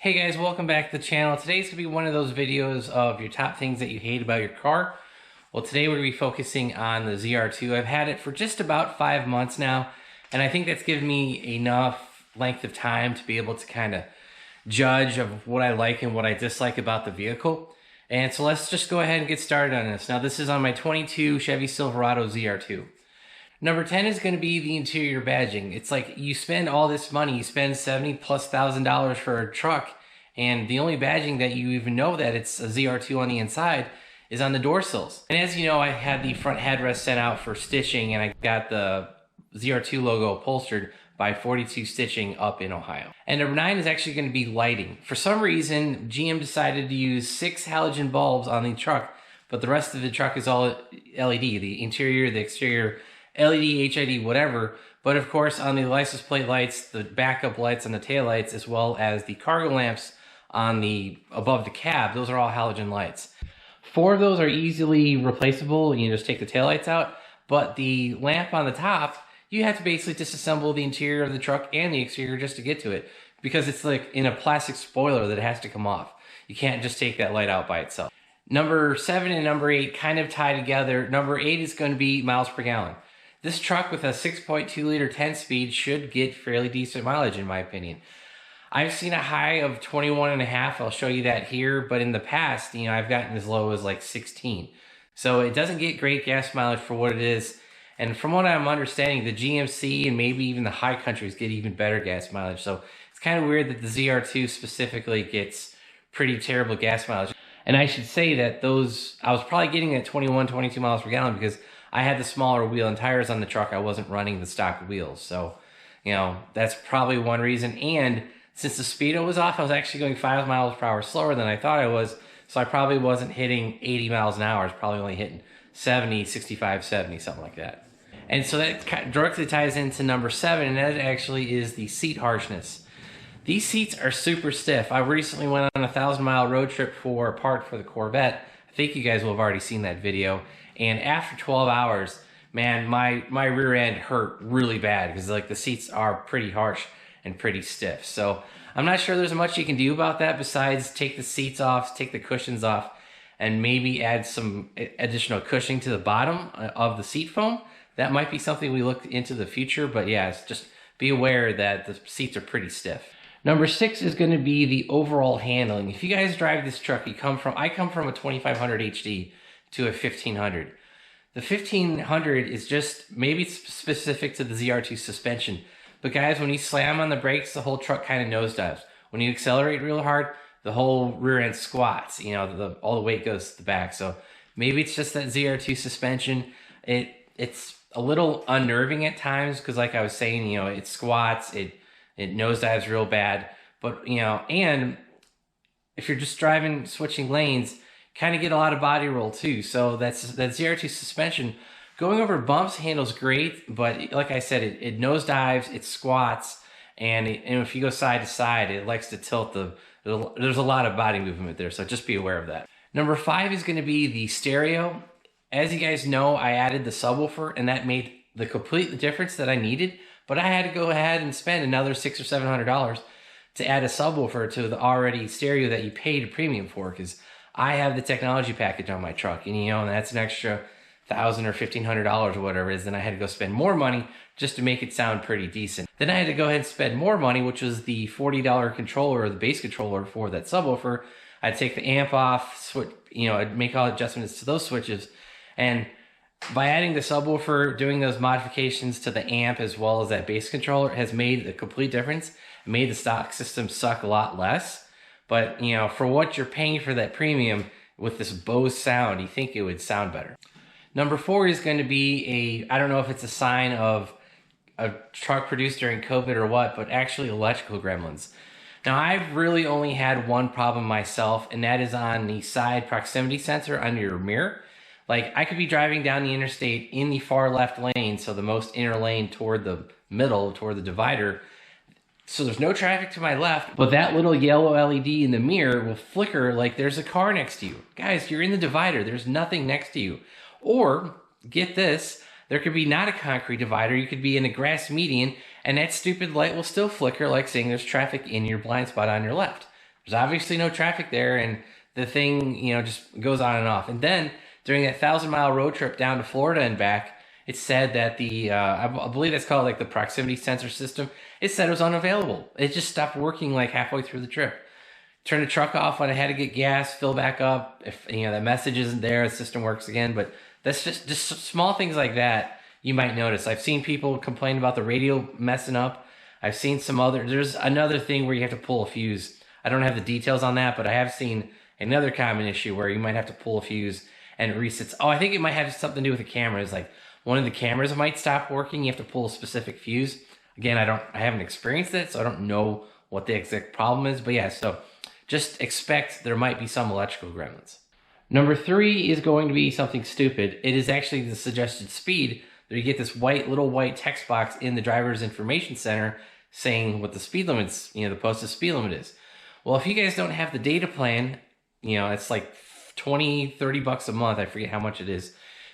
Hey guys, welcome back to the channel. Today's going to be one of those videos of your top things that you hate about your car. Well, today we're going to be focusing on the ZR2. I've had it for just about 5 months now, and I think that's given me enough length of time to be able to kind of judge of what I like and what I dislike about the vehicle. And so let's just go ahead and get started on this. Now, this is on my 22 Chevy Silverado ZR2. Number 10 is going to be the interior badging. It's like you spend all this money, you spend $70,000+ for a truck, and the only badging that you even know that it's a ZR2 on the inside is on the door sills. And as you know, I had the front headrest sent out for stitching, and I got the ZR2 logo upholstered by 42 Stitching up in Ohio. And number 9 is actually going to be lighting. For some reason, GM decided to use 6 halogen bulbs on the truck, but the rest of the truck is all LED, the interior, the exterior, LED, HID, whatever. But of course, on the license plate lights, the backup lights on the tail lights, as well as the cargo lamps on the above the cab, those are all halogen lights. 4 of those are easily replaceable. You just take the tail lights out. But the lamp on the top, you have to basically disassemble the interior of the truck and the exterior just to get to it, because it's like in a plastic spoiler that has to come off. You can't just take that light out by itself. Number 7 and number 8 kind of tie together. Number 8 is going to be miles per gallon. This truck with a 6.2 liter 10-speed should get fairly decent mileage in my opinion. I've seen a high of 21.5. I'll show you that here, but in the past, I've gotten as low as like 16. So it doesn't get great gas mileage for what it is. And from what I'm understanding, the GMC and maybe even the high countries get even better gas mileage. So it's kind of weird that the ZR2 specifically gets pretty terrible gas mileage. And I should say that I was probably getting at 21, 22 miles per gallon because I had the smaller wheel and tires on the truck. I wasn't running the stock wheels. So, that's probably one reason. And since the speedo was off, I was actually going 5 miles per hour slower than I thought I was. So I probably wasn't hitting 80 miles an hour. I was probably only hitting 70, 65, 70, something like that. And so that directly ties into number 7, and that actually is the seat harshness. These seats are super stiff. I recently went on a 1,000-mile road trip for a part for the Corvette. I think you guys will have already seen that video. And after 12 hours, man, my rear end hurt really bad because like the seats are pretty harsh and pretty stiff. So I'm not sure there's much you can do about that besides take the seats off, take the cushions off, and maybe add some additional cushioning to the bottom of the seat foam. That might be something we look into the future, but yeah, just be aware that the seats are pretty stiff. Number 6 is going to be the overall handling. If you guys drive this truck, I come from a 2500 HD to a 1500. The 1500 is just maybe specific to the ZR2 suspension, but guys, when you slam on the brakes, the whole truck kind of nosedives. When you accelerate real hard, the whole rear end squats. All the weight goes to the back. So maybe it's just that ZR2 suspension. It's a little unnerving at times because, like I was saying, it squats, it nosedives real bad. But and if you're just driving, switching lanes, kind of get a lot of body roll too. So that ZR2 suspension going over bumps handles great, but like I said, it nosedives, it squats, and if you go side to side, it likes to tilt there's a lot of body movement there, so just be aware of that. Number 5 is going to be the stereo. As you guys know, I added the subwoofer, and that made the complete difference that I needed, but I had to go ahead and spend another $600 or $700 to add a subwoofer to the already stereo that you paid a premium for, because I have the technology package on my truck, and that's an extra $1,000 or $1,500 or whatever it is. Then I had to go spend more money just to make it sound pretty decent. Then I had to go ahead and spend more money, which was the $40 controller or the base controller for that subwoofer. I'd take the amp off, switch, I'd make all adjustments to those switches, and by adding the subwoofer, doing those modifications to the amp as well as that bass controller has made a complete difference. It made the stock system suck a lot less. But, for what you're paying for that premium with this Bose sound, you think it would sound better. Number 4 is going to be I don't know if it's a sign of a truck produced during COVID or what, but actually electrical gremlins. Now, I've really only had one problem myself, and that is on the side proximity sensor under your mirror. Like, I could be driving down the interstate in the far left lane, so the most inner lane toward the middle, toward the divider, so there's no traffic to my left, but that little yellow LED in the mirror will flicker like there's a car next to you. Guys, you're in the divider. There's nothing next to you. Or, get this, there could be not a concrete divider. You could be in a grass median, and that stupid light will still flicker like saying there's traffic in your blind spot on your left. There's obviously no traffic there, and the thing, you know, just goes on and off. And then during that 1,000-mile road trip down to Florida and back, it said that the, I believe it's called like the proximity sensor system, it said it was unavailable. It just stopped working like halfway through the trip. Turn the truck off when I had to get gas, fill back up. If, you know, that message isn't there, the system works again. But that's just small things like that you might notice. I've seen people complain about the radio messing up. I've seen some other, there's another thing where you have to pull a fuse. I don't have the details on that, but I have seen another common issue where you might have to pull a fuse and it resets. Oh, I think it might have something to do with the cameras. Like one of the cameras might stop working. You have to pull a specific fuse. Again, I haven't experienced it, so I don't know what the exact problem is. But yeah, so just expect there might be some electrical gremlins. Number 3 is going to be something stupid. It is actually the suggested speed. There you get this little white text box in the driver's information center saying what the speed limits, you know, the posted speed limit is. Well, if you guys don't have the data plan, you know, it's like 20, 30 bucks a month. I forget how much it is.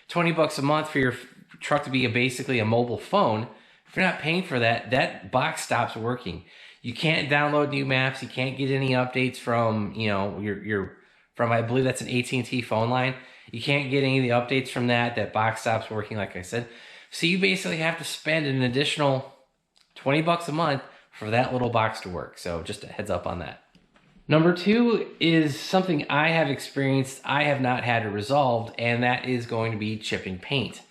20 bucks a month for your truck to be basically a mobile phone. If you're not paying for that, that box stops working. You can't download new maps. You can't get any updates from, you know, from, I believe that's an AT&T phone line. You can't get any of the updates from that. That box stops working, like I said. So you basically have to spend an additional 20 bucks a month for that little box to work. So just a heads up on that. Number 2 is something I have experienced, I have not had it resolved, and that is going to be chipping paint.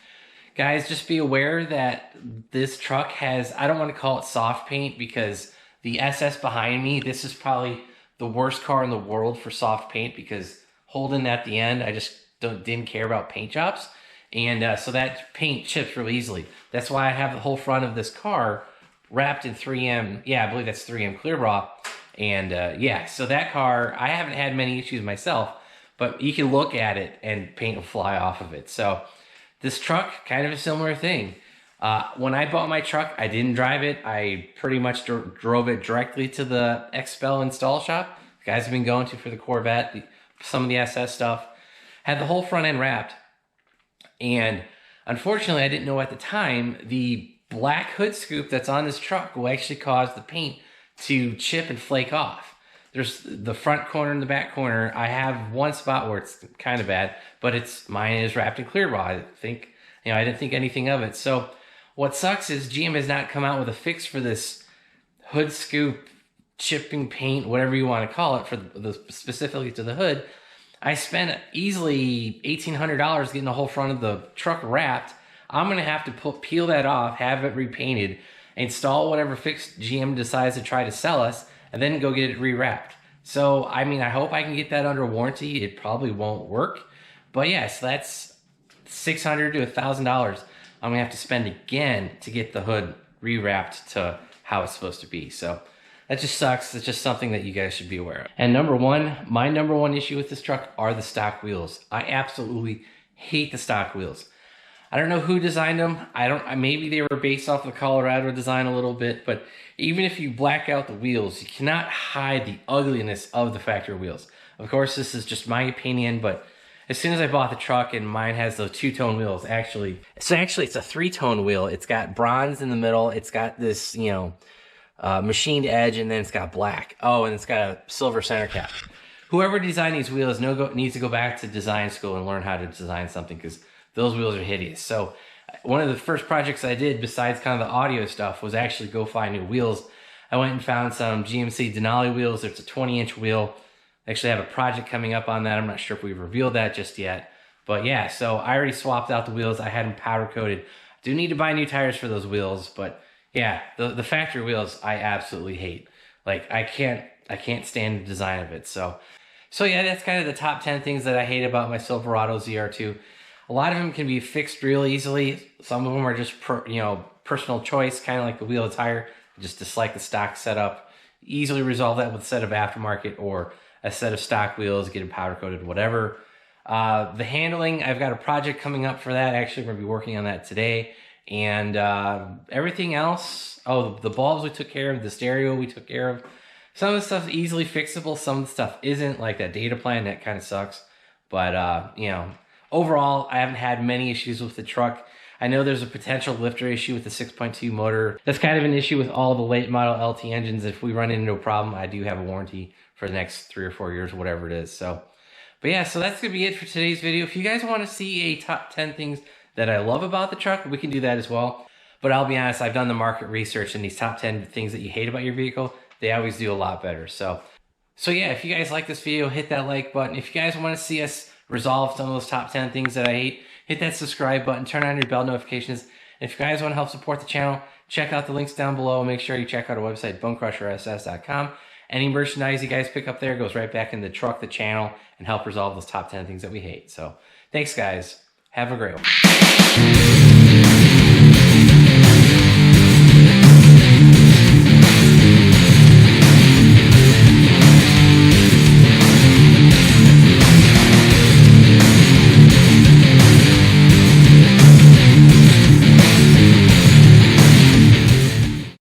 Guys, just be aware that this truck has, I don't want to call it soft paint because the SS behind me, this is probably the worst car in the world for soft paint because holding at the end, I just didn't care about paint jobs. And so that paint chips really easily. That's why I have the whole front of this car wrapped in 3M, yeah, I believe that's 3M Clear Bra. And yeah, so that car, I haven't had many issues myself, but you can look at it and paint will fly off of it. So this truck, kind of a similar thing. When I bought my truck, I didn't drive it. I pretty much drove it directly to the XPEL install shop. The guys have been going to for the Corvette, some of the SS stuff. Had the whole front end wrapped. And unfortunately, I didn't know at the time, the black hood scoop that's on this truck will actually cause the paint to chip and flake off. There's the front corner and the back corner. I have one spot where it's kind of bad, but mine is wrapped in clear bra. I didn't think anything of it. So what sucks is GM has not come out with a fix for this hood scoop, chipping paint, whatever you want to call it, specifically to the hood. I spent easily $1,800 getting the whole front of the truck wrapped. I'm going to have to peel that off, have it repainted, install whatever fix GM decides to try to sell us, and then go get it rewrapped. So, I mean, I hope I can get that under warranty. It probably won't work. But yes, that's $600 to $1,000 I'm going to have to spend again to get the hood rewrapped to how it's supposed to be. So that just sucks. It's just something that you guys should be aware of. And my number one issue with this truck are the stock wheels. I absolutely hate the stock wheels. I don't know who designed them. Maybe they were based off the Colorado design a little bit, but even if you black out the wheels, you cannot hide the ugliness of the factory wheels. Of course, this is just my opinion, but as soon as I bought the truck, and mine has those two-tone wheels, actually it's a 3-tone wheel. It's got bronze in the middle. It's got this, machined edge, and then it's got black. Oh, and it's got a silver center cap. Whoever designed these wheels needs to go back to design school and learn how to design something, because those wheels are hideous. So one of the first projects I did, besides kind of the audio stuff, was actually go find new wheels. I went and found some GMC Denali wheels. There's a 20-inch wheel. I actually have a project coming up on that. I'm not sure if we've revealed that just yet. But yeah, so I already swapped out the wheels. I had them powder coated. I do need to buy new tires for those wheels, but yeah, the factory wheels I absolutely hate. Like I can't stand the design of it. So yeah, that's kind of the top 10 things that I hate about my Silverado ZR2. A lot of them can be fixed real easily. Some of them are just personal choice, kind of like the wheel and tire. I just dislike the stock setup. Easily resolve that with a set of aftermarket or a set of stock wheels, get them powder coated, whatever. The handling, I've got a project coming up for that. Actually, we're going to be working on that today. And everything else, the bulbs we took care of, the stereo we took care of. Some of the stuff is easily fixable. Some of the stuff isn't, like that data plan, that kind of sucks. But, overall, I haven't had many issues with the truck. I know there's a potential lifter issue with the 6.2 motor. That's kind of an issue with all the late model LT engines. If we run into a problem, I do have a warranty for the next 3 or 4 years, whatever it is. So, but yeah, so that's gonna be it for today's video. If you guys want to see a top 10 things that I love about the truck, we can do that as well. But I'll be honest, I've done the market research, and these top 10 things that you hate about your vehicle, they always do a lot better. So yeah, if you guys like this video, hit that like button. If you guys want to see us resolve some of those top 10 things that I hate, hit that subscribe button, turn on your bell notifications. And if you guys want to help support the channel, check out the links down below. Make sure you check out our website, BonecrrusherSS.com. Any merchandise you guys pick up there goes right back in the truck, the channel, and help resolve those top 10 things that we hate. So thanks, guys. Have a great one.